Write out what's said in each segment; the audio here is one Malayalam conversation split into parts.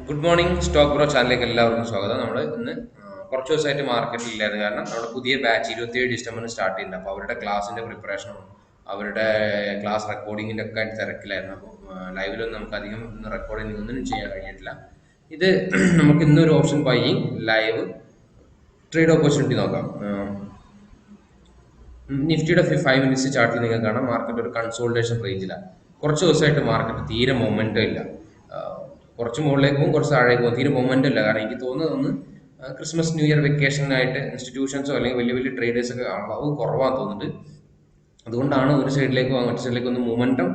ഗുഡ് മോർണിംഗ് സ്റ്റോക്ക് ബ്രോ ചാനലിലേക്ക് എല്ലാവർക്കും സ്വാഗതം. നമ്മൾ ഇന്ന് കുറച്ച് ദിവസമായിട്ട് മാർക്കറ്റിൽ ഇല്ലായിരുന്നു. കാരണം നമ്മുടെ പുതിയ ബാച്ച് 27 ഡിസംബറിന് സ്റ്റാർട്ട് ചെയ്യുന്നുണ്ട്. അപ്പോൾ അവരുടെ ക്ലാസ്സിൻ്റെ പ്രിപ്പറേഷനും അവരുടെ ക്ലാസ് റെക്കോർഡിങ്ങിൻ്റെ ഒക്കെ ആയിട്ട് തിരക്കിലായിരുന്നു. അപ്പോൾ ലൈവിലൊന്നും നമുക്ക് അധികം ഇന്ന് റെക്കോർഡിംഗ് ഒന്നും ചെയ്യാൻ കഴിഞ്ഞിട്ടില്ല. ഇത് നമുക്ക് ഇന്നൊരു option buying live trade opportunity നോക്കാം. നിഫ്റ്റിയുടെ 5 മിനിറ്റ്സ് ചാർട്ടിൽ നിങ്ങൾക്ക് കാണാം മാർക്കറ്റ് ഒരു കൺസോൾട്ടേഷൻ റേഞ്ചിലാണ്. കുറച്ച് ദിവസമായിട്ട് മാർക്കറ്റ് തീരെ മൊമെൻറ്റം ഇല്ല. കുറച്ച് മുകളിലേക്കും കുറച്ച് താഴേക്കും തീരെ മൊമെൻറ്റം ഇല്ല. കാരണം എനിക്ക് തോന്നുന്നത് ഒന്ന് ക്രിസ്മസ് ന്യൂ ഇയർ വെക്കേഷനായിട്ട് ഇൻസ്റ്റിറ്റ്യൂഷൻസോ അല്ലെങ്കിൽ വലിയ വലിയ ട്രേഡേഴ്സൊക്കെ അളവ് കുറവാന്ന് തോന്നുന്നുണ്ട്. അതുകൊണ്ടാണ് ഒരു സൈഡിലേക്കോ മറ്റു സൈഡിലേക്കോ ഒന്ന് മൊമെൻറ്റം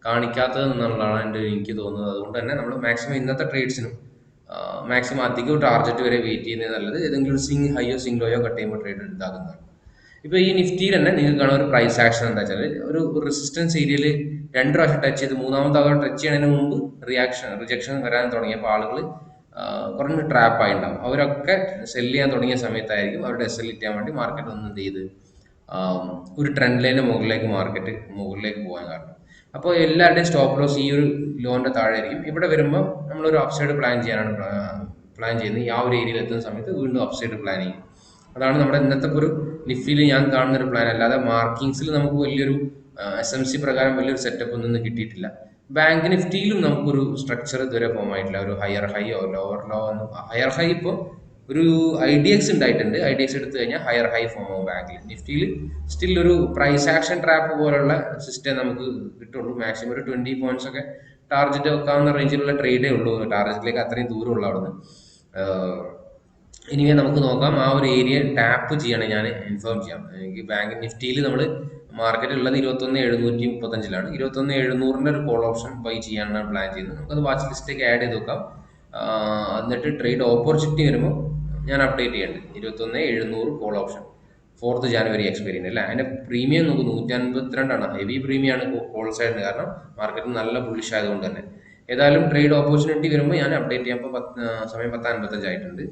കാണിക്കാത്തത് എന്നുള്ളതാണ് എനിക്ക് തോന്നുന്നത്. അതുകൊണ്ട് തന്നെ നമ്മൾ മാക്സിമം ഇന്നത്തെ ട്രേഡ്സിനും മാക്സിമം അധികം ടാർഗറ്റ് വരെ വെയിറ്റ് ചെയ്യുന്നത് നല്ലത്. ഏതെങ്കിലും ഒരു സ്വിംഗ് ഹൈയോ സ്വിംഗ് ലോയോ കട്ട് ചെയ്യുമ്പോൾ ട്രേഡ് ഉണ്ടാകുന്നതാണ്. ഇപ്പോൾ ഈ നിഫ്റ്റിയിൽ തന്നെ നിങ്ങൾക്ക് കാണാൻ ഒരു പ്രൈസ് ആക്ഷൻ എന്താ വെച്ചാൽ ഒരു റെസിസ്റ്റൻസ് ഏരിയയിൽ 2 പ്രാവശ്യം ടച്ച് ചെയ്ത് മൂന്നാമത്തെ തവണ ടച്ച് ചെയ്യുന്നതിന് മുമ്പ് റിജക്ഷൻ വരാൻ തുടങ്ങിയപ്പോൾ ആളുകൾ കുറഞ്ഞ് ട്രാപ്പായി ഉണ്ടാവും. അവരൊക്കെ സെല് ചെയ്യാൻ തുടങ്ങിയ സമയത്തായിരിക്കും അവരുടെ എസ് എൽ ഇറ്റാൻ വേണ്ടി മാർക്കറ്റ് ഒന്ന് എന്ത് ചെയ്ത് ഒരു ട്രെൻഡ് ലൈനിന് മുകളിലേക്ക് പോകാൻ കാരണം. അപ്പോൾ എല്ലാവരുടെയും സ്റ്റോപ്പ് ലോസ് ഈ ഒരു ലോണിന്റെ താഴെ ആയിരിക്കും. ഇവിടെ വരുമ്പോൾ നമ്മളൊരു അപ്സൈഡ് പ്ലാൻ ചെയ്യുന്നത്. ഈ ആ ഒരു ഏരിയയിൽ എത്തുന്ന സമയത്ത് വീണ്ടും അപ്സൈഡ് പ്ലാൻ ചെയ്യും. അതാണ് നമ്മുടെ ഇന്നത്തെ ഒരു നിഫ്റ്റിയിൽ ഞാൻ കാണുന്ന ഒരു പ്ലാൻ. അല്ലാതെ മാർക്കിങ്സിൽ നമുക്ക് വലിയൊരു SMC പ്രകാരം വലിയൊരു സെറ്റപ്പ് ഒന്നും കിട്ടിയിട്ടില്ല. ബാങ്ക് നിഫ്റ്റിയിലും നമുക്കൊരു സ്ട്രക്ചർ ഇതുവരെ ഫോം ആയിട്ടില്ല. ഒരു ഹയർ ഹൈയോ ലോവർ ലോ ഒന്നും. ഹയർ ഹൈ ഇപ്പോൾ ഒരു IDX ഉണ്ടായിട്ടുണ്ട്. IDX എടുത്തു കഴിഞ്ഞാൽ ഹയർ ഹൈ ഫോം ആവും ബാങ്കിൽ. നിഫ്റ്റിയിൽ സ്റ്റിൽ ഒരു പ്രൈസ് ആക്ഷൻ ട്രാപ്പ് പോലുള്ള സിസ്റ്റം നമുക്ക് കിട്ടുള്ളൂ. മാക്സിമം ഒരു 20 പോയിന്റ്സ് ഒക്കെ ടാർഗറ്റ് വെക്കാവുന്ന റേഞ്ചിലുള്ള ട്രേഡേ ഉള്ളൂ. ടാർഗറ്റിലേക്ക് അത്രയും ദൂരമുള്ള അവിടുന്ന്. ഇനി നമുക്ക് നോക്കാം. ആ ഒരു ഏരിയ ടാപ്പ് ചെയ്യണം. ഞാൻ ഇൻഫോം ചെയ്യാം. എനിക്ക് ബാങ്ക് നിഫ്റ്റിയിൽ നമ്മൾ മാർക്കറ്റ് ഉള്ളത് 21,735 21,700 ഒരു കോൾ ഓപ്ഷൻ ബൈ ചെയ്യാനാണ് പ്ലാൻ ചെയ്യുന്നത്. നമുക്കത് വാച്ച് ലിസ്റ്റിലേക്ക് ആഡ് ചെയ്ത് നോക്കാം. എന്നിട്ട് ട്രേഡ് ഓപ്പർച്യൂണിറ്റി വരുമ്പോൾ ഞാൻ അപ്ഡേറ്റ് ചെയ്യുന്നുണ്ട്. 21,700 call option 4th January expiry അല്ലേ. അതിന്റെ പ്രീമിയം നമുക്ക് 152ആണ്. ഹെവി പ്രീമിയം ആണ് കോൾ സൈഡിന്. കാരണം മാർക്കറ്റ് നല്ല ബുള്ളിഷ് ആയതുകൊണ്ട് തന്നെ. ഏതായാലും ട്രേഡ് ഓപ്പർച്യൂണിറ്റി വരുമ്പോൾ ഞാൻ അപ്ഡേറ്റ് ചെയ്യാം. ഇപ്പോൾ സമയം 10:55 ആയിട്ടുണ്ട്.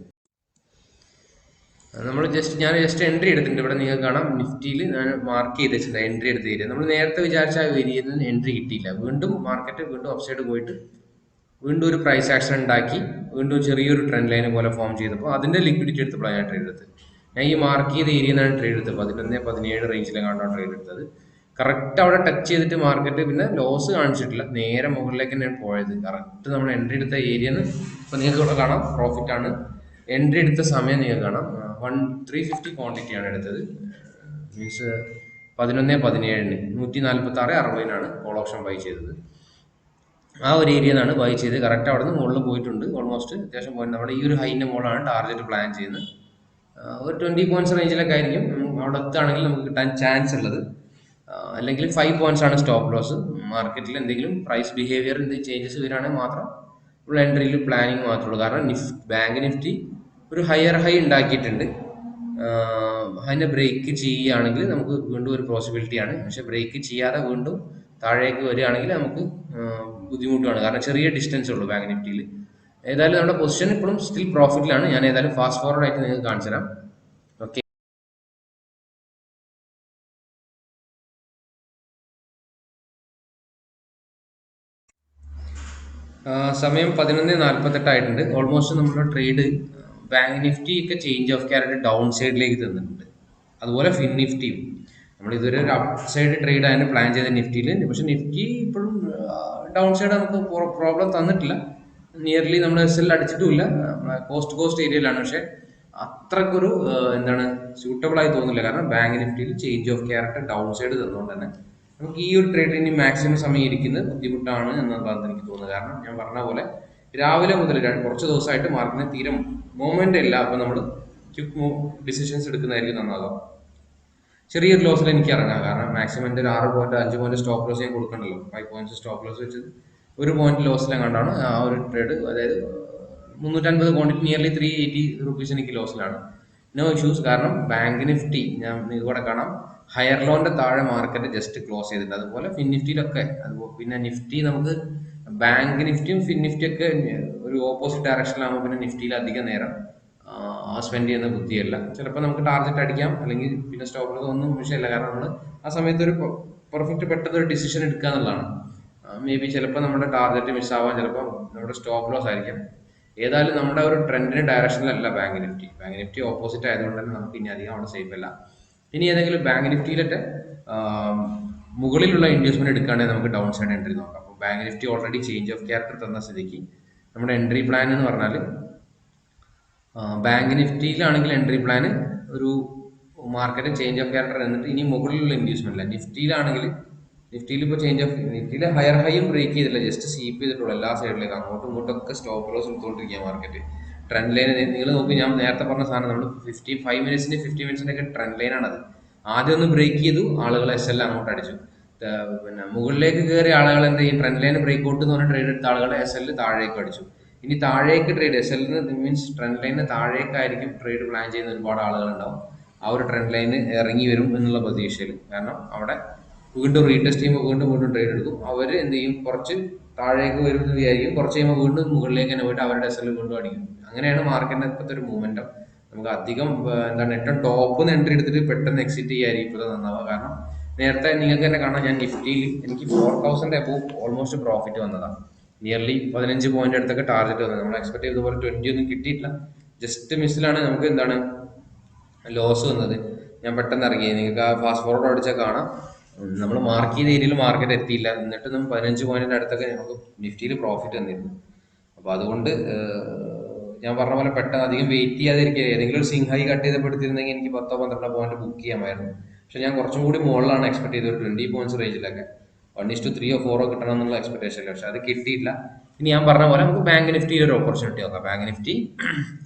ഞാൻ ജസ്റ്റ് എൻട്രി എടുത്തിട്ടുണ്ട്. ഇവിടെ നിങ്ങൾക്ക് കാണാം നിഫ്റ്റിയിൽ ഞാൻ മാർക്ക് ചെയ്ത് വെച്ചിട്ടുണ്ട് എൻട്രി എടുത്ത ഏരിയ. നമ്മൾ നേരത്തെ വിചാരിച്ച ആ ഏരിയയിൽ നിന്ന് എൻട്രി കിട്ടിയില്ല. മാർക്കറ്റ് വീണ്ടും അപ്സൈഡ് പോയിട്ട് വീണ്ടും ഒരു പ്രൈസ് ആക്ഷൻ ഉണ്ടാക്കി വീണ്ടും ചെറിയൊരു ട്രെൻഡ് ലൈൻ പോലെ ഫോം ചെയ്തപ്പോൾ അതിന്റെ ലിക്വിഡിറ്റി എടുത്തപ്പോഴാണ് ഞാൻ ട്രേഡ് എടുത്തത്. ഞാൻ ഈ മാർക്ക് ചെയ്ത ഏരിയ നിന്നാണ് ട്രേഡ് എടുത്തത്. 11-17 റേഞ്ചിലാണ് ട്രേഡ് എടുത്തത്. കറക്റ്റ് അവിടെ ടച്ച് ചെയ്തിട്ട് മാർക്കറ്റ് പിന്നെ ലോസ് കാണിച്ചിട്ടില്ല. നേരെ മുകളിലേക്ക് തന്നെയാണ് പോയത്. കറക്റ്റ് നമ്മൾ എൻട്രി എടുത്ത ഏരിയ ഇപ്പൊ നിങ്ങൾക്ക് ഇവിടെ കാണാം പ്രോഫിറ്റ് ആണ്. എൻട്രി എടുത്ത സമയം നിങ്ങൾക്ക് കാണാം 350 ക്വാണ്ടിറ്റി ആണ് എടുത്തത്. മീൻസ് 11-17 146.60 കോൾ ഓപ്ഷൻ ബൈ ചെയ്തത്. ആ ഒരു ഏരിയ നിന്നാണ് ബൈ ചെയ്ത് കറക്റ്റ് അവിടെ നിന്ന് മുകളിൽ പോയിട്ടുണ്ട്. ഓൾമോസ്റ്റ് അത്യാവശ്യം പോയിന്റ്. നമ്മുടെ ഈ ഒരു ഹൈൻ്റെ മുകളാണ് ടാർഗറ്റ് പ്ലാൻ ചെയ്യുന്നത്. ഒരു 20 പോയിന്റ്സ് റേഞ്ചിലൊക്കെ ആയിരിക്കും അവിടെ എത്തുകയാണെങ്കിൽ നമുക്ക് കിട്ടാൻ ചാൻസ് ഉള്ളത്. അല്ലെങ്കിൽ 5 പോയിന്റ്സ് ആണ് സ്റ്റോപ്പ് ലോസ്. മാർക്കറ്റിൽ എന്തെങ്കിലും പ്രൈസ് ബിഹേവിയർ എന്തെങ്കിലും ചേഞ്ചസ് വരികയാണെങ്കിൽ മാത്രം ഉള്ള എൻട്രിയിൽ പ്ലാനിങ് മാത്രമേ ഉള്ളൂ. കാരണം ബാങ്ക് നിഫ്റ്റി ഒരു ഹയർ ഹൈ ഉണ്ടാക്കിയിട്ടുണ്ട്. അതിനെ ബ്രേക്ക് ചെയ്യുകയാണെങ്കിൽ നമുക്ക് വീണ്ടും ഒരു പോസിബിലിറ്റിയാണ്. പക്ഷെ ബ്രേക്ക് ചെയ്യാതെ വീണ്ടും താഴേക്ക് വരികയാണെങ്കിൽ നമുക്ക് ബുദ്ധിമുട്ടാണ്. കാരണം ചെറിയ ഡിസ്റ്റൻസ് ഉള്ളൂ ബാങ്ക് നിഫ്റ്റിയിൽ. ഏതായാലും നമ്മുടെ പൊസിഷൻ ഇപ്പോഴും സ്റ്റിൽ പ്രോഫിറ്റിലാണ്. ഞാൻ ഏതായാലും ഫാസ്റ്റ് ഫോർവേഡ് ആയിട്ട് നിങ്ങൾക്ക് കാണിച്ചു തരാം. ഓക്കെ, സമയം 11:48 ആയിട്ടുണ്ട്. ഓൾമോസ്റ്റ് നമ്മുടെ ട്രേഡ് ബാങ്ക് നിഫ്റ്റി ഒക്കെ ചേഞ്ച് ഓഫ് ക്യാരക്ടർ ഡൗൺ സൈഡിലേക്ക് തന്നിട്ടുണ്ട്. അതുപോലെ ഫിൻ നിഫ്റ്റിയും നമ്മൾ ഇതൊരു അപ്പ് സൈഡ് ട്രേഡ് ആണ് പ്ലാൻ ചെയ്ത നിഫ്റ്റിയിൽ. പക്ഷെ നിഫ്റ്റി ഇപ്പോഴും ഡൗൺ സൈഡ് നമുക്ക് പ്രോബ്ലം തന്നിട്ടില്ല. നിയർലി നമ്മൾ SL അടിച്ചിട്ടുമില്ല. കോസ്റ്റ് ഏരിയയിലാണ്. പക്ഷെ അത്രക്കൊരു എന്താണ് സ്യൂട്ടബിൾ ആയി തോന്നില്ല. കാരണം ബാങ്ക് നിഫ്റ്റിയിൽ change of character down side തന്നുകൊണ്ട് തന്നെ നമുക്ക് ഈ ഒരു ട്രേഡിൽ ഇനി മാക്സിമം സമയം ഇരിക്കുന്നത് ബുദ്ധിമുട്ടാണ് എന്നതാണ് എനിക്ക് തോന്നുന്നത്. കാരണം ഞാൻ പറഞ്ഞ പോലെ രാവിലെ മുതൽ കുറച്ച് ദിവസമായിട്ട് മാർക്കറ്റിന് തീരെ മൂവ്മെന്റ് ഇല്ല. അപ്പൊ നമ്മൾ ക്വിക്ക് മൂവ് ഡിസിഷൻസ് എടുക്കുന്നതായിരിക്കും നന്നാകാം. ചെറിയൊരു ലോസിൽ എനിക്ക് ഇറങ്ങാം. കാരണം മാക്സിമം എൻ്റെ ഒരു 6 പോയിന്റ് 5 പോയിന്റ് സ്റ്റോപ്പ് ലോസ് ഞാൻ കൊടുക്കണ്ടല്ലോ. 5 പോയിന്റ്സ് സ്റ്റോപ്പ് ലോസ് വെച്ചത് 1 പോയിന്റ് ലോസിലെ കണ്ടാണ് ആ ഒരു ട്രേഡ്. അതായത് 350 ക്വാണ്ടിറ്റി നിയർലി 380 റുപ്പീസ് എനിക്ക് ലോസിലാണ്. No issues. കാരണം ബാങ്ക് നിഫ്റ്റി ഞാൻ ഇവിടെ കാണാം ഹയർ ലോന്റെ താഴെ മാർക്കറ്റ് ജസ്റ്റ് ക്ലോസ് ചെയ്തിട്ടുണ്ട്. അതുപോലെ ഫിൻ നിഫ്റ്റിയിലൊക്കെ. അതുപോലെ പിന്നെ നിഫ്റ്റി നമുക്ക് ബാങ്ക് നിഫ്റ്റിയും ഫിൻ നിഫ്റ്റിയും ഒക്കെ ഒരു ഓപ്പോസിറ്റ് ഡയറക്ഷനിലാകുമ്പോൾ പിന്നെ നിഫ്റ്റിയിൽ അധികം നേരം സ്പെൻഡ് ചെയ്യുന്ന ബുദ്ധിയല്ല. ചിലപ്പോൾ നമുക്ക് ടാർഗറ്റ് അടിക്കാം, അല്ലെങ്കിൽ പിന്നെ സ്റ്റോപ്പ് ലോസ് ഒന്നും വിഷയമില്ല. കാരണം നമ്മൾ ആ സമയത്ത് ഒരു പെർഫെക്റ്റ് പെട്ടെന്ന് ഒരു ഡിസിഷൻ എടുക്കുക എന്നുള്ളതാണ്. മേ ബി ചിലപ്പോൾ നമ്മുടെ ടാർഗറ്റ് മിസ്സാവാൻ ചിലപ്പോൾ നമ്മുടെ സ്റ്റോപ്പ് ലോസ് ആയിരിക്കാം. ഏതായാലും നമ്മുടെ ഒരു ട്രെൻഡിന് ഡയറക്ഷനിലല്ല ബാങ്ക് നിഫ്റ്റി ഓപ്പോസിറ്റ് ആയതുകൊണ്ട് തന്നെ നമുക്ക് ഇനി അധികം അവിടെ സേഫ് അല്ല. ഇനി ഏതെങ്കിലും ബാങ്ക് നിഫ്റ്റിയിലൊക്കെ മുകളിലുള്ള ഇൻവെസ്റ്റ്മെന്റ് എടുക്കുകയാണെങ്കിൽ നമുക്ക് ഡൗൺ സൈഡ് എൻട്രി നോക്കാം. അപ്പോൾ bank Nifty already change of character തന്ന സ്ഥിതിക്ക് നമ്മുടെ എൻട്രി പ്ലാൻ എന്ന് പറഞ്ഞാൽ ബാങ്ക് നിഫ്റ്റിയിലാണെങ്കിൽ എൻട്രി പ്ലാന് ഒരു മാർക്കറ്റ് ചേഞ്ച് ഓഫ് ക്യാരക്ടർ എന്നിട്ട് ഇനി മുകളിലുള്ള ഇൻവെസ്റ്റ്മെന്റ് അല്ല. നിഫ്റ്റിയിൽ ഇപ്പോൾ ചേഞ്ച് ഓഫ് നിഫ്റ്റിയിൽ ഹയർ ഹൈയും ബ്രേക്ക് ചെയ്തില്ല, ജസ്റ്റ് സ്വീപ്പ് ചെയ്തിട്ടുള്ളൂ എല്ലാ സൈഡിലേക്ക്. അങ്ങോട്ടും ഇങ്ങോട്ടും ഒക്കെ സ്റ്റോപ്പ് ലോസ് എടുത്തുകൊണ്ടിരിക്കുക മാർക്കറ്റ്. ട്രെൻഡ് ലൈൻ നിങ്ങൾ നോക്കി, ഞാൻ നേരത്തെ പറഞ്ഞ സാധനം നമ്മൾ 55 മിനിറ്റ്സിന്റെ ഒക്കെ ട്രെൻഡ് ലൈനാണത്. ആദ്യം ഒന്ന് ബ്രേക്ക് ചെയ്തു, ആളുകൾ SL അങ്ങോട്ട് അടിച്ചു. പിന്നെ മുകളിലേക്ക് കയറിയ ആളുകൾ എന്ത് ചെയ്യും, ട്രെൻഡ് ലൈൻ ബ്രേക്ക് ഔട്ട് എന്ന് പറഞ്ഞ ട്രേഡ് എടുത്ത ആളുകൾ SL താഴേക്ക് അടിച്ചു. ഇനി താഴേക്ക് ട്രേഡ് SL മീൻസ് ട്രെൻഡ് ലൈനിന് താഴേക്കായിരിക്കും ട്രേഡ് പ്ലാൻ ചെയ്യുന്ന ഒരുപാട് ആളുകളുണ്ടാവും. ആ ഒരു ട്രെൻഡ് ലൈന് ഇറങ്ങി വരും എന്നുള്ള പ്രതീക്ഷയിൽ. കാരണം അവിടെ വീണ്ടും റീടെസ്റ്റ് ചെയ്യുമ്പോൾ വീണ്ടും ട്രേഡ് എടുക്കും. അവർ എന്ത് ചെയ്യും, കുറച്ച് താഴേക്ക് വരും എന്ന് വിചാരിക്കും, കുറച്ച് കഴിയുമ്പോൾ വീണ്ടും മുകളിലേക്ക് തന്നെ പോയിട്ട് അവരുടെ SL വീണ്ടും അടിക്കും. അങ്ങനെയാണ് മാർക്കറ്റിന്റെ ഇപ്പോഴത്തെ ഒരു മൂവ്മെന്റം. നമുക്ക് അധികം എന്താണ് ഏറ്റവും ടോപ്പ് നിന്ന് എൻട്രി എടുത്തിട്ട് പെട്ടെന്ന് എക്സിറ്റ് ചെയ്യായിരിക്കും ഇപ്പോൾ നന്നാവുക. കാരണം നേരത്തെ നിങ്ങൾക്ക് തന്നെ കാണാം, ഞാൻ നിഫ്റ്റിയിൽ എനിക്ക് 4000 അബോവ് ഓൾമോസ്റ്റ് പ്രോഫിറ്റ് വന്നതാണ്. നിയർലി 15 പോയിന്റ് അടുത്തൊക്കെ ടാർഗറ്റ് വന്നത്. നമ്മൾ എക്സ്പെക്ട് ചെയ്തതുപോലെ 20 ഒന്നും കിട്ടിയിട്ടില്ല, ജസ്റ്റ് മിസ്സിലാണ് നമുക്ക് എന്താണ് ലോസ് വന്നത്. ഞാൻ പെട്ടെന്ന് ഇറങ്ങി, നിങ്ങൾക്ക് ആ ഫാസ്റ്റ് ഫോർവേഡ് അടിച്ചാൽ കാണാം നമ്മൾ മാർക്ക് ചെയ്ത ഏരിയയിൽ മാർക്കറ്റ് എത്തിയില്ല, എന്നിട്ട് നമ്മൾ 15 പോയിന്റിന്റെ അടുത്തൊക്കെ നമുക്ക് നിഫ്റ്റിയിൽ പ്രോഫിറ്റ് വന്നിരുന്നു. അപ്പോൾ അതുകൊണ്ട് ഞാൻ പറഞ്ഞ പോലെ പെട്ടെന്ന് അധികം വെയിറ്റ് ചെയ്യാതിരിക്കുക. ഏതെങ്കിലും ഒരു സിംഹായി കട്ട് ചെയ്തപ്പെടുത്തിരുന്നെങ്കിൽ എനിക്ക് 10-12 പോയിന്റ് ബുക്ക് ചെയ്യാമായിരുന്നു. പക്ഷെ ഞാൻ കുറച്ചും കൂടി മുകളിലാണ് എക്സ്പെക്ട് ചെയ്തത്, 20 പോയിന്റ്സ് റേഞ്ചിലൊക്കെ 1:3 or 4 കിട്ടണം എന്നുള്ള എക്സ്പെക്ടേഷൻ. പക്ഷെ അത് കിട്ടിയില്ല. ഇനി ഞാൻ പറഞ്ഞ പോലെ നമുക്ക് ബാങ്ക് നിഫ്റ്റിയിൽ ഒരു ഓപ്പർച്യൂണിറ്റി നോക്കാം. ബാങ്ക് നിഫ്റ്റി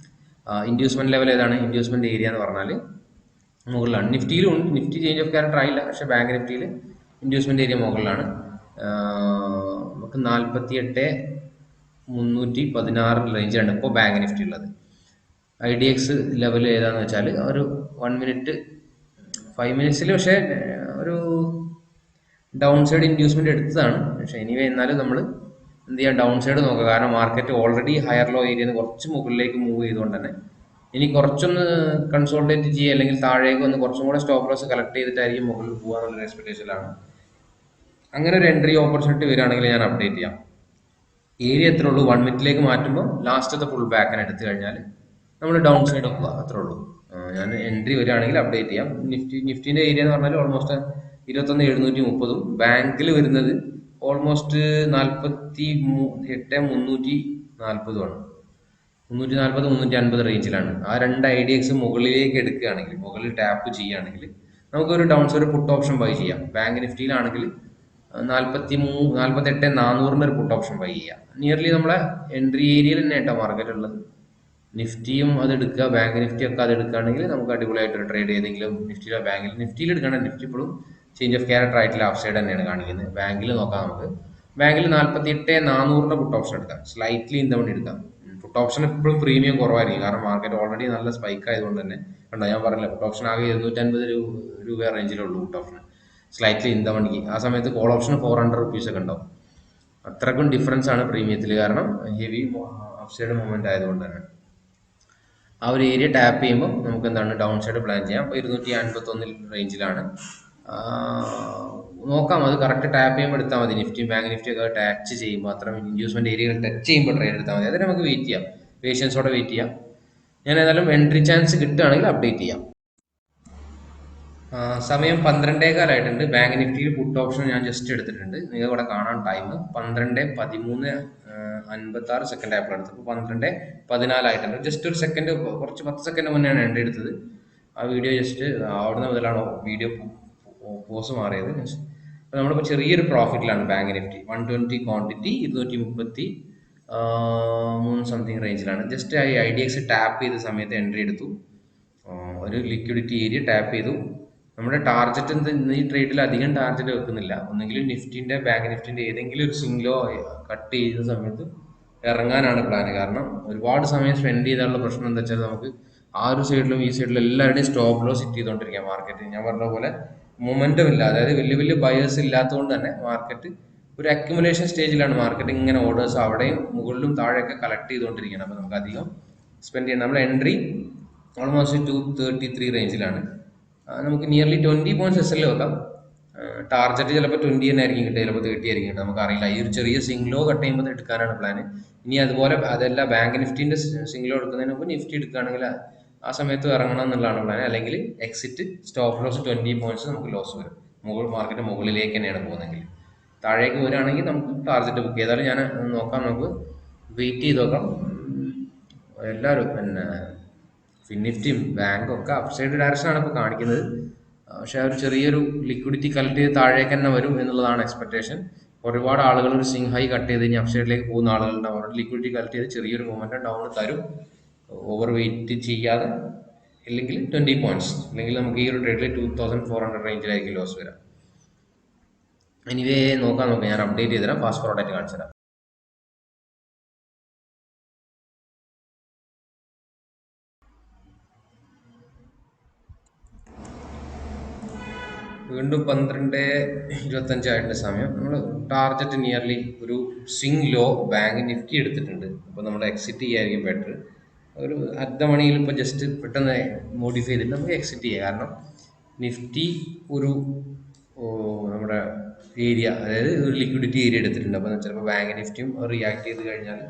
ഇൻഡ്യൂസ്മെന്റ് ലെവൽ ഏതാണ്, ഇൻഡ്യൂസ്മെന്റ് ഏരിയ എന്ന് പറഞ്ഞാൽ മുകളിലാണ്. നിഫ്റ്റിയിലും ഉണ്ട്, നിഫ്റ്റി ചേഞ്ച് ഓഫ് ക്യാരക്ടർ ആയില്ല, പക്ഷെ ബാങ്ക് നിഫ്റ്റിയിൽ ഇൻഡ്യൂസ്മെന്റ് ഏരിയ മുകളിലാണ്. നമുക്ക് 48,316 റേഞ്ചാണ് ഇപ്പോൾ ബാങ്ക് നിഫ്റ്റി ഉള്ളത്. IDX ലെവൽ ഏതാന്ന് വെച്ചാൽ ഒരു 1 മിനിറ്റ് 5 മിനിറ്റ്സിൽ പക്ഷേ ഒരു ഡൗൺ സൈഡ് ഇൻഡ്യൂസ്മെന്റ് എടുത്തതാണ്. പക്ഷെ എനിവേ എന്നാലും നമ്മൾ എന്ത് ചെയ്യാം, ഡൗൺ സൈഡ് നോക്കുക. കാരണം മാർക്കറ്റ് ഓൾറെഡി ഹയർ ലോ ഏരിയയിൽ നിന്ന് കുറച്ച് മുകളിലേക്ക് മൂവ് ചെയ്തുകൊണ്ട് തന്നെ ഇനി കുറച്ചൊന്ന് കൺസോൾട്ടേറ്റ് ചെയ്യുക, അല്ലെങ്കിൽ താഴേക്ക് വന്ന് കുറച്ചും കൂടെ സ്റ്റോപ്പ് ലോസ് കളക്ട് ചെയ്തിട്ടായിരിക്കും മുകളിൽ പോകാന്നുള്ള എക്സ്പെക്ടേഷനിലാണ്. അങ്ങനെ ഒരു എൻട്രി ഓപ്പർച്യൂണിറ്റി വരികയാണെങ്കിൽ ഞാൻ അപ്ഡേറ്റ് ചെയ്യാം. ഏരിയ എത്ര ഉള്ളൂ, 1 മിനിറ്റിലേക്ക് മാറ്റുമ്പോൾ ലാസ്റ്റത്തെ ഫുൾ ബാക്കിന് എടുത്തു കഴിഞ്ഞാൽ നമ്മൾ ഡൗൺ സൈഡ് നോക്കുക, അത്രേ ഉള്ളൂ. ഞാൻ എൻട്രി വരികയാണെങ്കിൽ അപ്ഡേറ്റ് ചെയ്യാം. നിഫ്റ്റിന്റെ ഏരിയ എന്ന് പറഞ്ഞാൽ ഓൾമോസ്റ്റ് 21,730, ബാങ്കിൽ വരുന്നത് ഓൾമോസ്റ്റ് 48,340 340-350 റേഞ്ചിലാണ്. ആ രണ്ട് IDX മുകളിലേക്ക് എടുക്കുകയാണെങ്കിൽ, മുകളിൽ ടാപ്പ് ചെയ്യുകയാണെങ്കിൽ നമുക്കൊരു down side puttu option by ചെയ്യാം. ബാങ്ക് നിഫ്റ്റിയിലാണെങ്കിൽ 48,400 ഒരു പുട്ട് ഓപ്ഷൻ ബൈ ചെയ്യാം. നിയർലി നമ്മളെ എൻട്രി ഏരിയയിൽ തന്നെ കേട്ടോ മാർക്കറ്റ് ഉള്ളത്. നിഫ്റ്റിയും അത് എടുക്കുക, ബാങ്ക് നിഫ്റ്റി ഒക്കെ അത് എടുക്കുകയാണെങ്കിൽ നമുക്ക് അടിപൊളിയായിട്ടൊരു ട്രേഡ് ചെയ്തെങ്കിലും നിഫ്റ്റിയിലോ ബാങ്കിൽ, നിഫ്റ്റിയിൽ എടുക്കുകയാണെങ്കിൽ നിഫ്റ്റി ഇപ്പോഴും ചേഞ്ച് ഓഫ് ക്യാരക്ടർ ആയിട്ടുള്ള അപ്പ് സൈഡ് തന്നെയാണ് കാണിക്കുന്നത്. ബാങ്കിൽ നോക്കാം നമുക്ക്. ബാങ്കിൽ 48,400 പുട്ട് ഓപ്ഷൻ എടുക്കാം, സ്ലൈറ്റ്ലി ഇൻ ദ മണി എടുക്കാം. പുട്ട് ഓപ്ഷൻ ഇപ്പോഴും പ്രീമിയം കുറവായിരിക്കും, കാരണം മാർക്കറ്റ് ഓൾറെഡി നല്ല സ്പൈക്ക് ആയതുകൊണ്ട് തന്നെ. കണ്ടോ, ഞാൻ പറഞ്ഞില്ല പുട്ട് ഓപ്ഷൻ ആകെ 250 രൂപ റേഞ്ചിലുള്ളൂ put option slightly in the മണിക്ക്. ആ സമയത്ത് കോൾ ഓപ്ഷൻ 400 rupees ഒക്കെ ഉണ്ടാവും. അത്രക്കും ഡിഫറൻസ് ആണ് പ്രീമിയത്തിൽ, കാരണം ഹെവി അപ്സൈഡ് മൂവ്മെന്റ് ആയതുകൊണ്ട് തന്നെ. ആ ഒരു ഏരിയ ടാപ്പ് ചെയ്യുമ്പോൾ നമുക്ക് എന്താണ് ഡൗൺ സൈഡ് പ്ലാൻ ചെയ്യാം. അപ്പോൾ 251 റേഞ്ചിലാണ് നോക്കാം. അത് കറക്റ്റ് ടാപ്പ് ചെയ്യുമ്പോൾ എടുത്താൽ മതി. നിഫ്റ്റിയും ബാങ്ക് നിഫ്റ്റിയും ഒക്കെ ടച്ച് ചെയ്യുമ്പോൾ, അത്ര ഇൻഡ്യൂസ്മെന്റ് ഏരിയകൾ ടച്ച് ചെയ്യുമ്പോൾ ട്രേഡ് എടുത്താൽ മതി. അതിന് നമുക്ക് വെയിറ്റ് ചെയ്യാം, പേഷ്യൻസോടെ വെയിറ്റ് ചെയ്യാം. ഞാൻ ഏതായാലും എൻട്രി ചാൻസ് കിട്ടുകയാണെങ്കിൽ അപ്ഡേറ്റ് ചെയ്യാം. സമയം 12:15 ബാങ്ക് നിഫ്റ്റിയിൽ പുട്ട് ഓപ്ഷൻ ഞാൻ ജസ്റ്റ് എടുത്തിട്ടുണ്ട്. നിങ്ങൾക്ക് ഇവിടെ കാണാൻ ടൈം 12:13:56 ആയപ്പോൾ എടുത്തത്. ഇപ്പോൾ 12:14 ജസ്റ്റ് ഒരു സെക്കൻഡ്, കുറച്ച് 10 സെക്കൻഡ് മുന്നെയാണ് എൻട്രി എടുത്തത്. ആ വീഡിയോ ജസ്റ്റ് അവിടുന്ന് മുതലാണ് വീഡിയോ പോസ് മാറിയത്. അപ്പോൾ നമ്മളിപ്പോൾ ചെറിയൊരു പ്രോഫിറ്റിലാണ് ബാങ്ക് നിഫ്റ്റി. 120 ക്വാണ്ടിറ്റി 233 സംതിങ് റേഞ്ചിലാണ്. ജസ്റ്റ് IDX ടാപ്പ് ചെയ്ത സമയത്ത് എൻട്രി എടുത്തു. ഒരു ലിക്വിഡിറ്റി ഏരിയ ടാപ്പ് ചെയ്തു. നമ്മുടെ ടാർഗറ്റ് ഈ ട്രേഡിൽ അധികം ടാർഗറ്റ് വെക്കുന്നില്ല. ഒന്നെങ്കിലും നിഫ്റ്റിന്റെ ബാങ്ക് നിഫ്റ്റിന്റെ ഏതെങ്കിലും ഒരു സിംഗിളോ കട്ട് ചെയ്ത സമയത്ത് ഇറങ്ങാനാണ് പ്ലാൻ. കാരണം ഒരുപാട് സമയം സ്പെൻഡ് ചെയ്താലുള്ള പ്രശ്നം എന്താ വെച്ചാൽ നമുക്ക് ആ ഒരു സൈഡിലും ഈ സൈഡിലും എല്ലാവരുടെയും സ്റ്റോപ്പ് ലോസ് ഹിറ്റ് ചെയ്തുകൊണ്ടിരിക്കുക മാർക്കറ്റ്. ഞാൻ പറഞ്ഞ പോലെ മൊമെന്റം ഇല്ല, അതായത് വലിയ വലിയ ബയേഴ്സ് ഇല്ലാത്തതുകൊണ്ട് തന്നെ മാർക്കറ്റ് ഒരു അക്യുമുലേഷൻ സ്റ്റേജിലാണ്. മാർക്കറ്റ് ഇങ്ങനെ ഓർഡേഴ്സ് അവിടെയും മുകളിലും താഴെയൊക്കെ കളക്ട് ചെയ്തുകൊണ്ടിരിക്കുകയാണ്. അപ്പോൾ നമുക്ക് അധികം സ്പെൻഡ് ചെയ്യണം. നമ്മൾ എൻട്രി ഓൾമോസ്റ്റ് 233 റേഞ്ചിലാണ്. നമുക്ക് നിയർലി 20 പോയിന്റ്സ് SL വെക്കാം. ടാർഗറ്റ് ചിലപ്പോൾ 20 തന്നെ ആയിരിക്കും കിട്ടുക, ചിലപ്പോൾ 30 ആയിരിക്കും കിട്ടുക, നമുക്കറിയില്ല. ഈ ഒരു ചെറിയ സിംഗ്ലോ കട്ട് ചെയ്യുമ്പോൾ എടുക്കാനാണ് പ്ലാൻ. ഇനി അതുപോലെ അതല്ല ബാങ്ക് നിഫ്റ്റിന്റെ സിംഗിൾ എടുക്കുന്നതിന് മുമ്പ് നിഫ്റ്റി എടുക്കുകയാണെങ്കിൽ ആ സമയത്ത് ഇറങ്ങണം എന്നുള്ളതാണ് പ്ലാൻ. അല്ലെങ്കിൽ എക്സിറ്റ് സ്റ്റോപ്പ് ലോസ് 20 പോയിന്റ്സ് നമുക്ക് ലോസ് വരും. മാർക്കറ്റ് മുകളിലേക്ക് തന്നെയാണ് പോകുന്നതെങ്കിൽ. താഴേക്ക് വരികയാണെങ്കിൽ നമുക്ക് ടാർഗറ്റ് ബുക്ക് ചെയ്താലും ഞാൻ നോക്കാം, നമുക്ക് വെയിറ്റ് ചെയ്ത് നോക്കാം. എല്ലാവരും പിന്നെ ഫിൻനിഫ്റ്റിയും ബാങ്കും ഒക്കെ അപ്സൈഡ് ഡയറക്ഷനാണ് ഇപ്പോൾ കാണിക്കുന്നത്. പക്ഷെ ഒരു ചെറിയൊരു ലിക്വിഡിറ്റി കളക്ട് ചെയ്ത് താഴേക്ക് തന്നെ വരും എന്നുള്ളതാണ് എക്സ്പെക്ടേഷൻ. ഒരുപാട് ആളുകൾ ഒരു സിംഗ് ഹൈ കട്ട് ചെയ്ത് കഴിഞ്ഞാൽ അപ്സൈഡിലേക്ക് പോകുന്ന ആളുകളുണ്ടാവും. അവരുടെ ലിക്വിഡിറ്റി കളക്ട് ചെയ്ത് ചെറിയൊരു മൊമെന്റം ഡൗൺ തരും, ഓവർ വെയിറ്റ് ചെയ്യാതെ. ഇല്ലെങ്കിൽ 20 പോയിന്റ്സ്, അല്ലെങ്കിൽ നമുക്ക് ഈ ഒരു ട്രേഡിൽ 2400 റേഞ്ചിലായിരിക്കും ലോസ് വരാം. എനിവേ നോക്കാം, ഞാൻ അപ്ഡേറ്റ് ചെയ്ത് തരാം, ഫാസ്റ്റ് ഫോർവേഡ് ആയിട്ട് കാണിച്ചു തരാം. വീണ്ടും 12:25 സമയം. നമ്മൾ ടാർഗറ്റ് നിയർലി ഒരു സ്വിംഗ് ലോ ബാങ്ക് നിഫ്റ്റി എടുത്തിട്ടുണ്ട്. അപ്പോൾ നമ്മൾ എക്സിറ്റ് ചെയ്യായിരിക്കും ബെറ്റർ. ഒരു അർദ്ധ മണിയിൽ ഇപ്പോൾ ജസ്റ്റ് പെട്ടെന്ന് മോഡിഫൈ ചെയ്തിട്ട് നമുക്ക് എക്സിറ്റ് ചെയ്യാം. കാരണം നിഫ്റ്റി ഒരു നമ്മുടെ ഏരിയ, അതായത് ഒരു ലിക്വിഡിറ്റി ഏരിയ എടുത്തിട്ടുണ്ട്. അപ്പോൾ ചിലപ്പോൾ ബാങ്ക് നിഫ്റ്റിയും റിയാക്ട് ചെയ്ത് കഴിഞ്ഞാൽ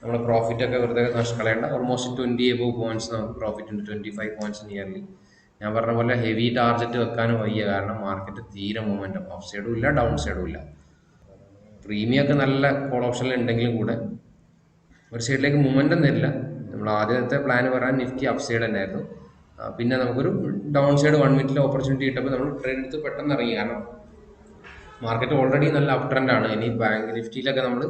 നമ്മുടെ പ്രോഫിറ്റ് ഒക്കെ വെറുതെ നഷ്ടകളയേണ്ട. ഓൾമോസ്റ്റ് 20 above പോയിന്റ്സ് നമുക്ക് പ്രോഫിറ്റ് ഉണ്ട്, 25 പോയിന്റ്സ് നിയർലി. ഞാൻ പറഞ്ഞ പോലെ ഹെവി ടാർഗറ്റ് വെക്കാനും വയ്യ, കാരണം മാർക്കറ്റ് തീരെ മൂവ്മെൻറ്റും അപ്പ് സൈഡും ഇല്ല ഡൗൺ സൈഡും ഇല്ല. പ്രീമിയം ഒക്കെ നല്ല കോൾ ഓപ്ഷനിൽ ഉണ്ടെങ്കിലും കൂടെ ഒരു സൈഡിലേക്ക് മൂവ്മെൻറ്റും തരില്ല. നമ്മൾ ആദ്യത്തെ പ്ലാൻ പറയാൻ നിഫ്റ്റി അപ്പ് സൈഡ് തന്നെയായിരുന്നു. പിന്നെ നമുക്കൊരു ഡൗൺ സൈഡ് 1 മിനിറ്റിൽ ഓപ്പർച്യൂണിറ്റി കിട്ടുമ്പോൾ നമ്മൾ ട്രേഡ് എടുത്ത് പെട്ടെന്ന് ഇറങ്ങി. കാരണം മാർക്കറ്റ് ഓൾറെഡി നല്ല അപ് ട്രെൻഡ് ആണ്. ഇനി ബാങ്ക് നിഫ്റ്റിയിലൊക്കെ നമ്മൾ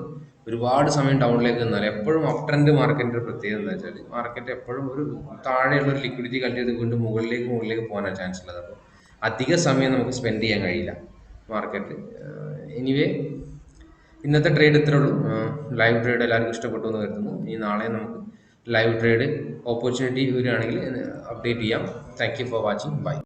ഒരുപാട് സമയം ഡൗണിലേക്ക് നിന്നാൽ എപ്പോഴും അപ് ട്രെൻഡ് മാർക്കറ്റിന്റെ പ്രത്യേകത എന്താ വെച്ചാൽ മാർക്കറ്റ് എപ്പോഴും ഒരു താഴെയുള്ള ഒരു ലിക്വിഡിറ്റി കളക്ട് ചെയ്ത് വീണ്ടും മുകളിലേക്ക് പോകാനാണ് ചാൻസ് ഉള്ളത്. അപ്പോൾ അധിക സമയം നമുക്ക് സ്പെൻഡ് ചെയ്യാൻ കഴിയില്ല മാർക്കറ്റ്. എനിവേ ഇന്നത്തെ ട്രേഡ് ഇത്രേ ഉള്ളൂ. ലൈവ് ട്രേഡ് എല്ലാവർക്കും ഇഷ്ടപ്പെട്ടു എന്ന് കരുതുന്നു. ഇനി നാളെ നമുക്ക് ലൈവ് ട്രേഡ് ഓപ്പർച്യൂണിറ്റി വരികയാണെങ്കിൽ അപ്ഡേറ്റ് ചെയ്യാം. Thank you for watching. By.